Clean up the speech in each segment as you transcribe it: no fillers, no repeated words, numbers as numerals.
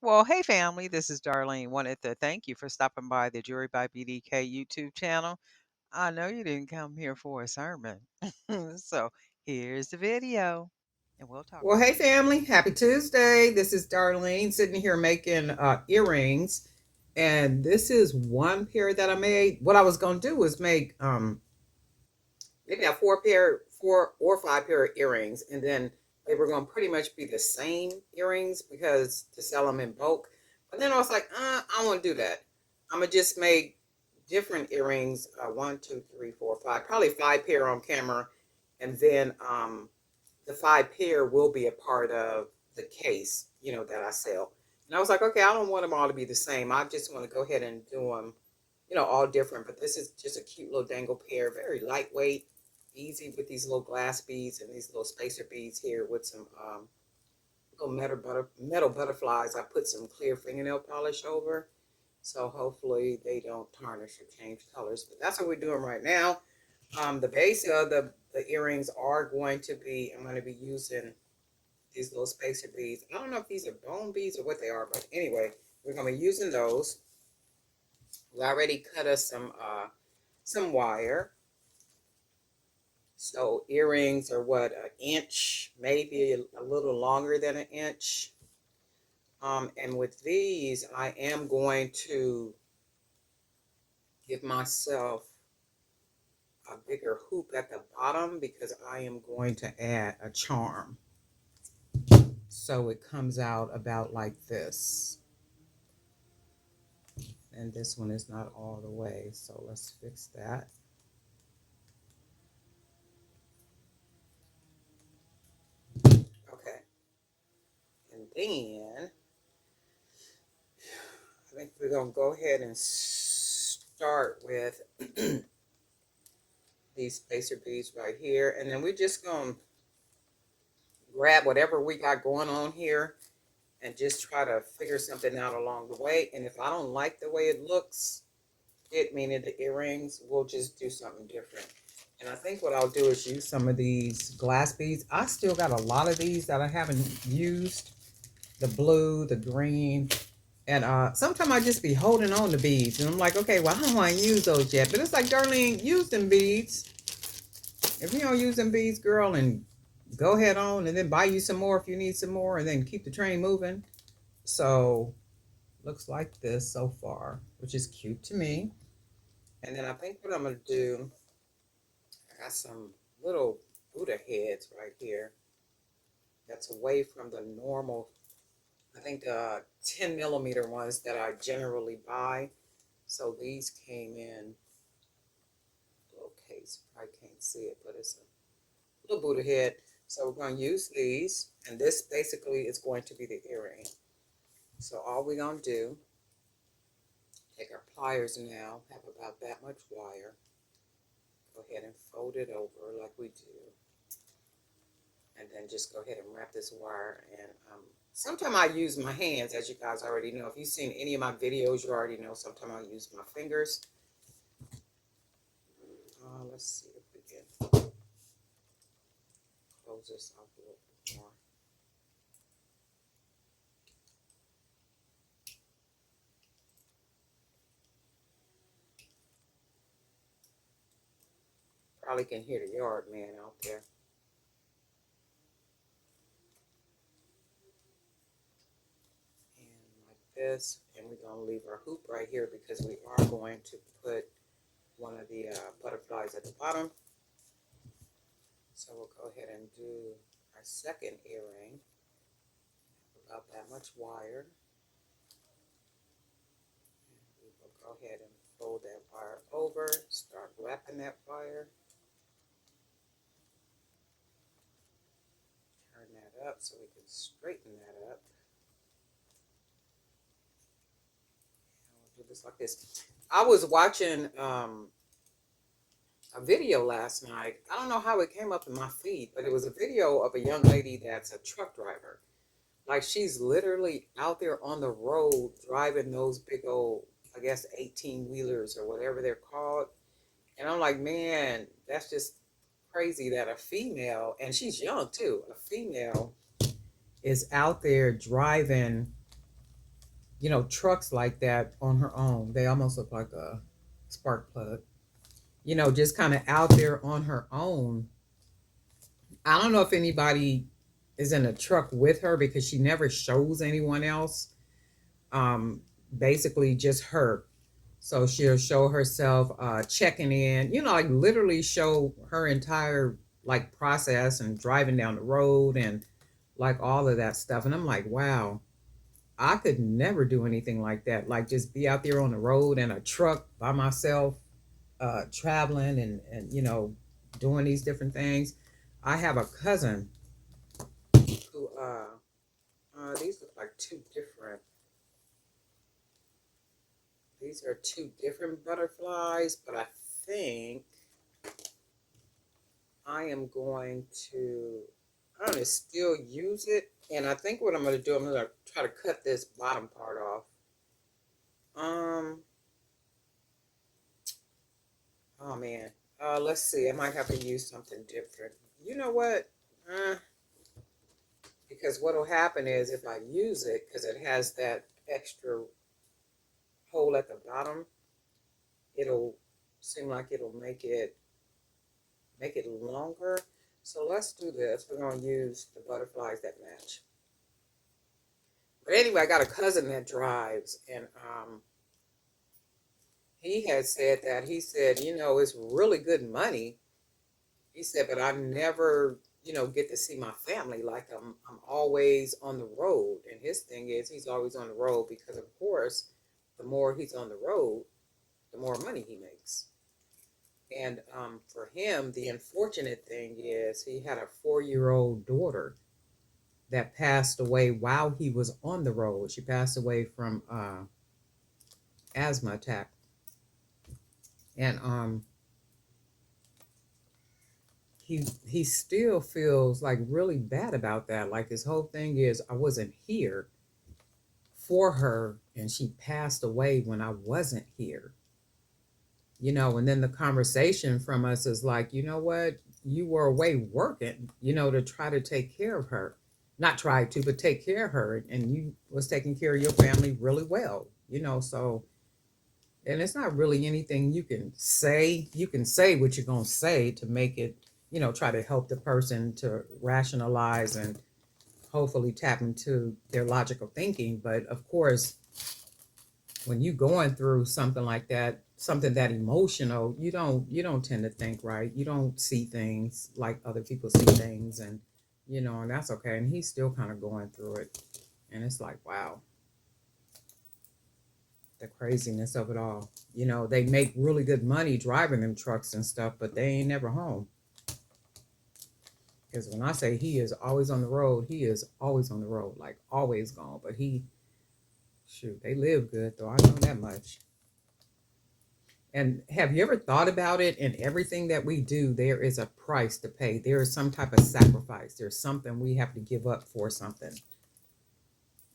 Well, hey family, this is Darlene. Wanted to thank you for stopping by the Jury by BDK YouTube channel. I know you didn't come here for a sermon. So here's the video and we'll talk Well, about hey family, happy Tuesday. This is Darlene sitting here making earrings. And this is one pair that I made. What I was gonna do was make maybe a four or five pair of earrings, and then they were gonna pretty much be the same earrings because to sell them in bulk. But then I was like, I don't want to do that. I'm gonna just make different earrings. One, two, three, four, five, probably five pair on camera, and then the five pair will be a part of the case, that I sell. And I was like, okay, I don't want them all to be the same. I just want to go ahead and do them, all different. But this is just a cute little dangle pair, very lightweight, easy with these little glass beads and these little spacer beads here with some little metal butterflies. I put some clear fingernail polish over. So hopefully they don't tarnish or change colors. But that's what we're doing right now. The base of the earrings are going to be, I'm going to be using these little spacer beads. I don't know if these are bone beads or what they are, but anyway, we're going to be using those. We already cut us some wire. So earrings are what, an inch, maybe a little longer than an inch. And with these, I am going to give myself a bigger hoop at the bottom because I am going to add a charm. So it comes out about like this. And this one is not all the way, so let's fix that. Okay. And then I think we're going to go ahead and start with these spacer beads right here. And then we're just going to grab whatever we got going on here and just try to figure something out along the way. And if I don't like the way it looks, meaning the earrings, we'll just do something different. And I think what I'll do is use some of these glass beads. I still got a lot of these that I haven't used. The blue, the green. And sometimes I just be holding on to beads. And I'm like, okay, well, I don't want to use those yet. But it's like, Darlene, use them beads. If you don't use them beads, girl, and go ahead on and then buy you some more if you need some more. And then keep the train moving. So, looks like this so far, which is cute to me. And then I think what I'm going to do, I got some little Buddha heads right here. That's away from the normal, I think the 10 millimeter ones that I generally buy. So these came in a little case. I can't see it, but it's a little Buddha head. So we're going to use these. And this basically is going to be the earring. So all we're going to do, take our pliers now, have about that much wire. Go ahead and fold it over like we do. And then just go ahead and wrap this wire. And sometimes I use my hands, as you guys already know. If you've seen any of my videos, you already know sometimes I use my fingers. Let's see if we can close this off a little bit more. Probably can hear the yard man out there. And like this. And we're going to leave our hoop right here because we are going to put one of the butterflies at the bottom. So we'll go ahead and do our second earring. About that much wire. And we will go ahead and fold that wire over, start wrapping that wire. Turn that up so we can straighten that up. And we'll do this like this. I was watching a video last night. I don't know how it came up in my feed, but it was a video of a young lady that's a truck driver. Like she's literally out there on the road driving those big old, I guess, 18 wheelers or whatever they're called. And I'm like, man, that's just crazy that a female, and she's young too, a female is out there driving trucks like that on her own. They almost look like a spark plug, just kind of out there on her own. I don't know if anybody is in a truck with her because she never shows anyone else. Um, Basically, just her. So she'll show herself checking in, like literally show her entire like process and driving down the road and like all of that stuff. And I'm like, wow, I could never do anything like that. Like just be out there on the road in a truck by myself, traveling and doing these different things. I have a cousin who these look like two different. These are two different butterflies, but I think I am going to. I'm gonna still use it, and I think what I'm gonna do, I'm gonna try to cut this bottom part off. Um. Oh man. Let's see. I might have to use something different. You know what? Uh, because what'll happen is if I use it, because it has that extra hole at the bottom, it'll seem like it'll make it longer. So let's do this. We're gonna use the butterflies that match. But anyway, I got a cousin that drives, and he had said that he said, it's really good money. He said, but I never, get to see my family. Like I'm always on the road. And his thing is he's always on the road because of course, the more he's on the road, the more money he makes. And for him, the unfortunate thing is he had a 4-year-old daughter that passed away while he was on the road. She passed away from asthma attack, and he still feels like really bad about that. Like his whole thing is, I wasn't here for her, and she passed away when I wasn't here. And then the conversation from us is like, you know what, you were away working, to try to take care of her, not try to, but take care of her, and you was taking care of your family really well, so. And it's not really anything you can say. You can say what you're going to say to make it, try to help the person to rationalize and hopefully tap into their logical thinking. But of course, when you're going through something like that, something that emotional, you don't tend to think right. You don't see things like other people see things, and that's okay. And he's still kind of going through it, and it's like, wow, the craziness of it all. They make really good money driving them trucks and stuff, but they ain't never home. Because when I say he is always on the road, he is always on the road, like always gone. But shoot, they live good though. I know that much. And have you ever thought about it? In everything that we do, there is a price to pay. There is some type of sacrifice. There's something we have to give up for something.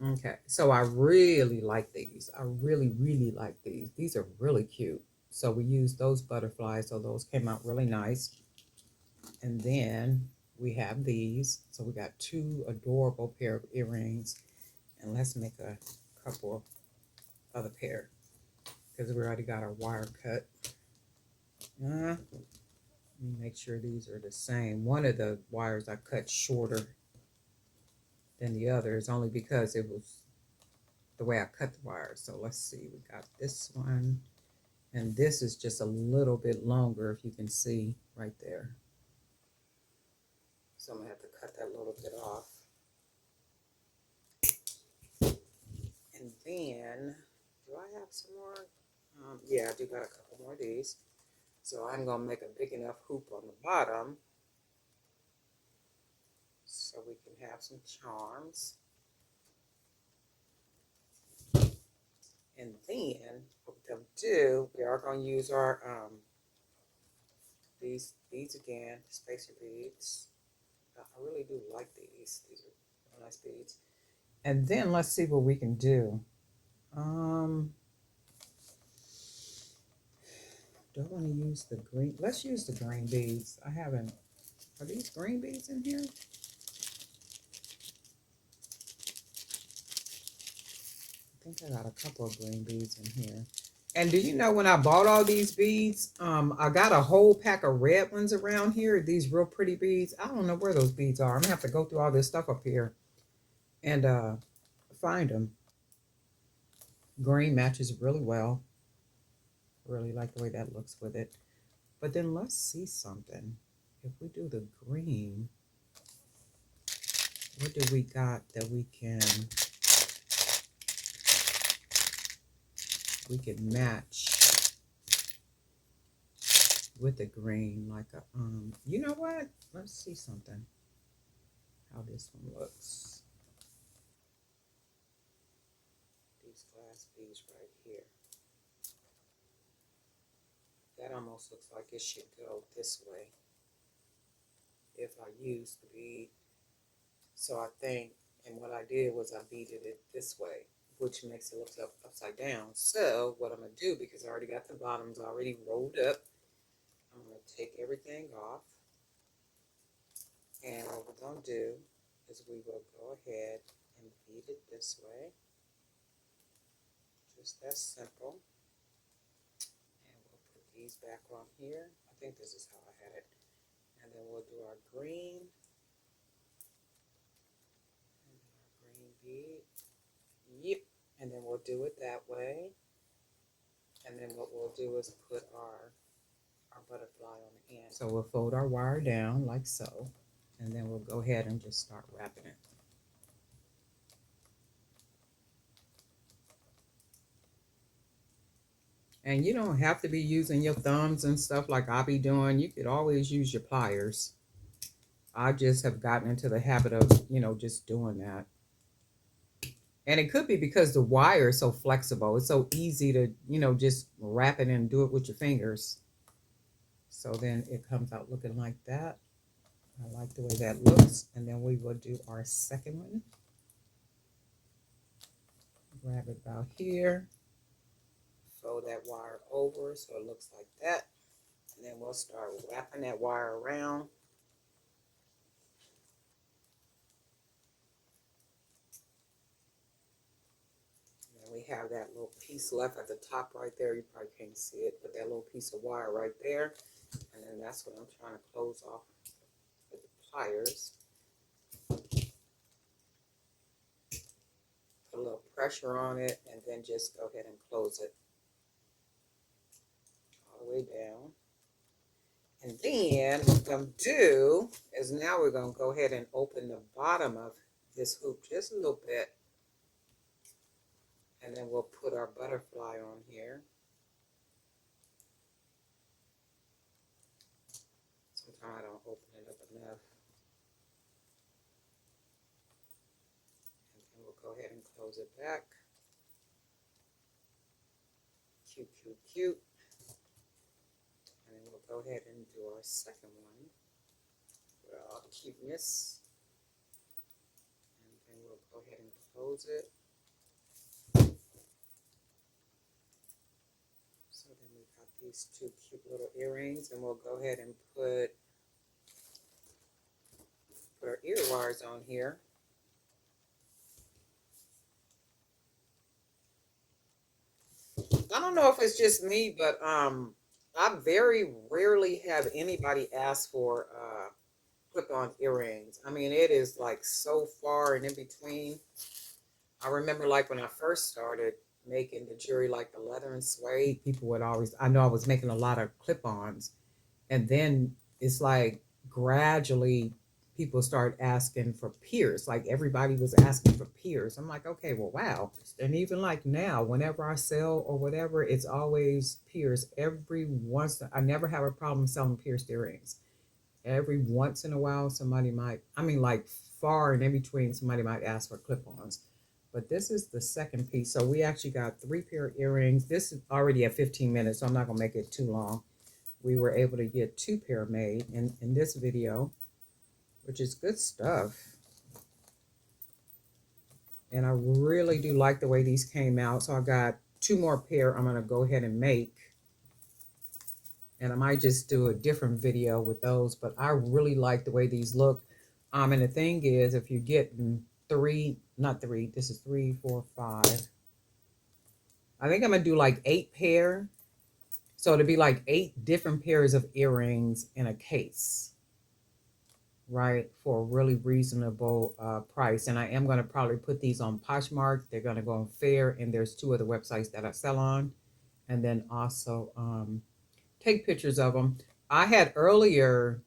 Okay, so I really like these. I really, really like these. These are really cute. So we used those butterflies, so those came out really nice. And then we have these. So we got two adorable pair of earrings. And let's make a couple of other pair because we already got our wire cut. Let me make sure these are the same. One of the wires I cut shorter than the others only because it was the way I cut the wires. So let's see, we got this one, and this is just a little bit longer, if you can see right there. So I'm gonna have to cut that little bit off. And then, do I have some more? Yeah, I do got a couple more of these. So I'm gonna make a big enough hoop on the bottom so we can have some charms. And then what we're gonna do, we are gonna use our these beads again, spacer beads. I really do like these. These are nice beads. And then let's see what we can do. Do I want to use the green? Let's use the green beads. I haven't. Are these green beads in here? I think I got a couple of green beads in here. And do you know when I bought all these beads, I got a whole pack of red ones around here. These real pretty beads. I don't know where those beads are. I'm gonna have to go through all this stuff up here and find them. Green matches really well. Really like the way that looks with it. But then let's see something. If we do the green, what do we got that we can match with the green, like a you know what? Let's see something. How this one looks. These glass beads right here. That almost looks like it should go this way if I use the bead. So I think, and what I did was I beaded it this way, which makes it look upside down. So what I'm going to do, because I already got the bottoms already rolled up, I'm going to take everything off. And what we're going to do is we will go ahead and bead it this way. Just that simple. And we'll put these back on here. I think this is how I had it. And then we'll do our green. And our green bead. Yep. And then we'll do it that way. And then what we'll do is put our butterfly on the end. So we'll fold our wire down like so. And then we'll go ahead and just start wrapping it. And you don't have to be using your thumbs and stuff like I'll be doing. You could always use your pliers. I just have gotten into the habit of, just doing that. And it could be because the wire is so flexible. It's so easy to, just wrap it and do it with your fingers. So then it comes out looking like that. I like the way that looks. And then we will do our second one. Grab it about here. Fold that wire over so it looks like that. And then we'll start wrapping that wire around. And we have that little piece left at the top right there. You probably can't see it, but that little piece of wire right there. And then that's what I'm trying to close off with the pliers. Put a little pressure on it and then just go ahead and close it all the way down. And then what we're going to do is now we're going to go ahead and open the bottom of this hoop just a little bit. And then we'll put our butterfly on here. Sometimes I don't open it up enough. And then we'll go ahead and close it back. Cute, cute, cute. And then we'll go ahead and do our second one for all the cuteness. And then we'll go ahead and close it. So then we've got these two cute little earrings, and we'll go ahead and put our ear wires on here. I don't know if it's just me, but I very rarely have anybody ask for clip-on earrings. I mean, it is like so far and in between. I remember like when I first started making the jewelry, like the leather and suede, people would always, I know I was making a lot of clip-ons, and then it's like gradually people start asking for pierce. Like everybody was asking for pierce. I'm like, okay, well, wow. And even like now, whenever I sell or whatever, it's always pierce. I never have a problem selling pierced earrings. Every once in a while, somebody might, like far and in between, somebody might ask for clip-ons. But this is the second piece. So we actually got 3 pair of earrings. This is already at 15 minutes, so I'm not gonna make it too long. We were able to get 2 pair made in this video, which is good stuff. And I really do like the way these came out. So I got 2 more pair I'm gonna go ahead and make. And I might just do a different video with those, but I really like the way these look. And the thing is, if you're getting 3, not 3, this is 3, 4, 5. I think I'm gonna do like 8 pair. So it'd be like 8 different pairs of earrings in a case, right? For a really reasonable price. And I am gonna probably put these on Poshmark. They're gonna go on Fair, and there's 2 other websites that I sell on. And then also take pictures of them. I had earlier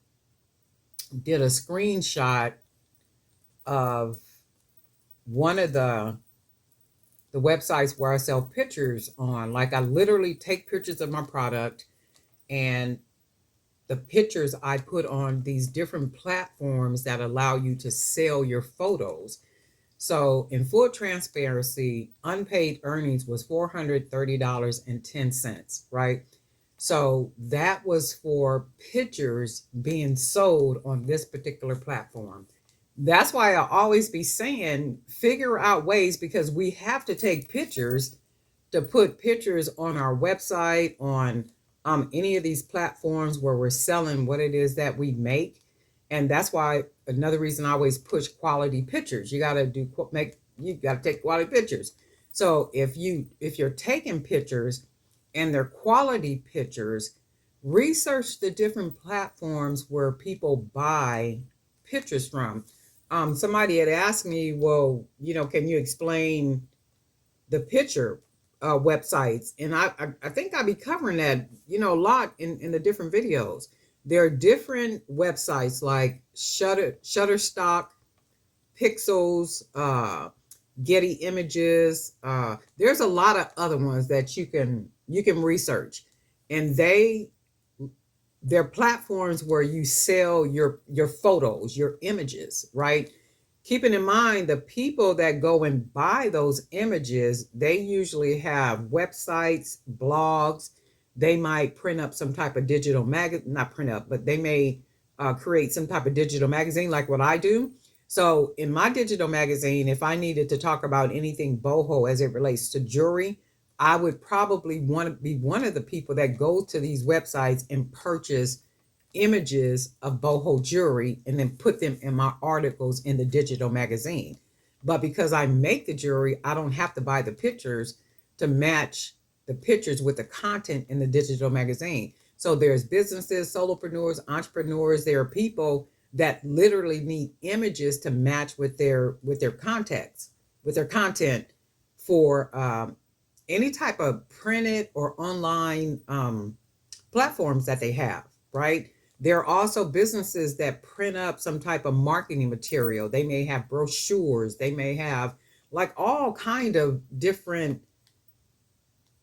did a screenshot of one of the websites where I sell pictures on. Like, I literally take pictures of my product, and the pictures I put on these different platforms that allow you to sell your photos. So, in full transparency, unpaid earnings was $430.10, right? So, that was for pictures being sold on this particular platform. That's why I'll always be saying figure out ways, because we have to take pictures to put pictures on our website, on any of these platforms where we're selling what it is that we make. And that's why another reason I always push quality pictures. You got to take quality pictures. So if you're taking pictures and they're quality pictures, research the different platforms where people buy pictures from. Somebody had asked me, well, can you explain the picture websites? And I think I'll be covering that, a lot in the different videos. There are different websites like Shutterstock, Pixels, Getty Images. There's a lot of other ones that you can research, and they're platforms where you sell your photos, your images, right? Keeping in mind, the people that go and buy those images, they usually have websites, blogs. They might print up some type of digital not print up, but they may create some type of digital magazine like what I do. So in my digital magazine, if I needed to talk about anything boho as it relates to jewelry, I would probably want to be one of the people that go to these websites and purchase images of boho jewelry and then put them in my articles in the digital magazine. But because I make the jewelry, I don't have to buy the pictures to match the pictures with the content in the digital magazine. So there's businesses, solopreneurs, entrepreneurs. There are people that literally need images to match with their contacts, with their content for any type of printed or online platforms that they have, right? There are also businesses that print up some type of marketing material. They may have brochures. They may have like all kind of different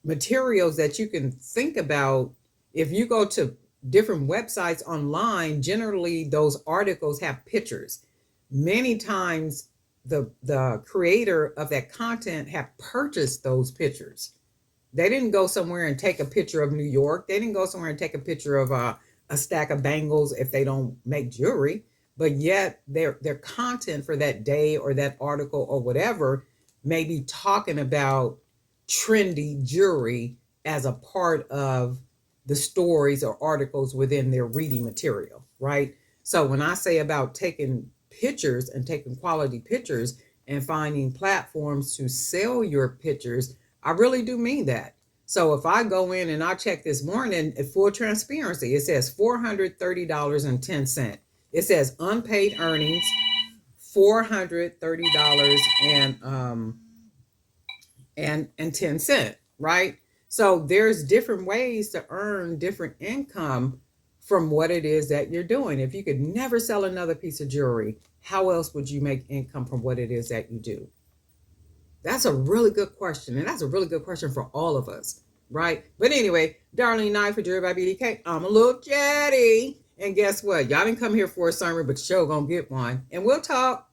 materials that you can think about. If you go to different websites online, generally those articles have pictures. Many times the creator of that content have purchased those pictures. They didn't go somewhere and take a picture of New York. They didn't go somewhere and take a picture of a stack of bangles if they don't make jewelry. But yet their content for that day or that article or whatever may be talking about trendy jewelry as a part of the stories or articles within their reading material, right? So when I say about taking pictures and taking quality pictures and finding platforms to sell your pictures, I really do mean that. So if I go in and I check this morning at full transparency, it says $430.10. It says unpaid earnings, $430 and 10 cents, right? So there's different ways to earn different income from what it is that you're doing. If you could never sell another piece of jewelry, how else would you make income from what it is that you do? That's a really good question. And that's a really good question for all of us, right? But anyway, Darlene Knight for Jewelry by BDK. I'm a little chatty. And guess what? Y'all didn't come here for a sermon, but you're gonna get one. And we'll talk.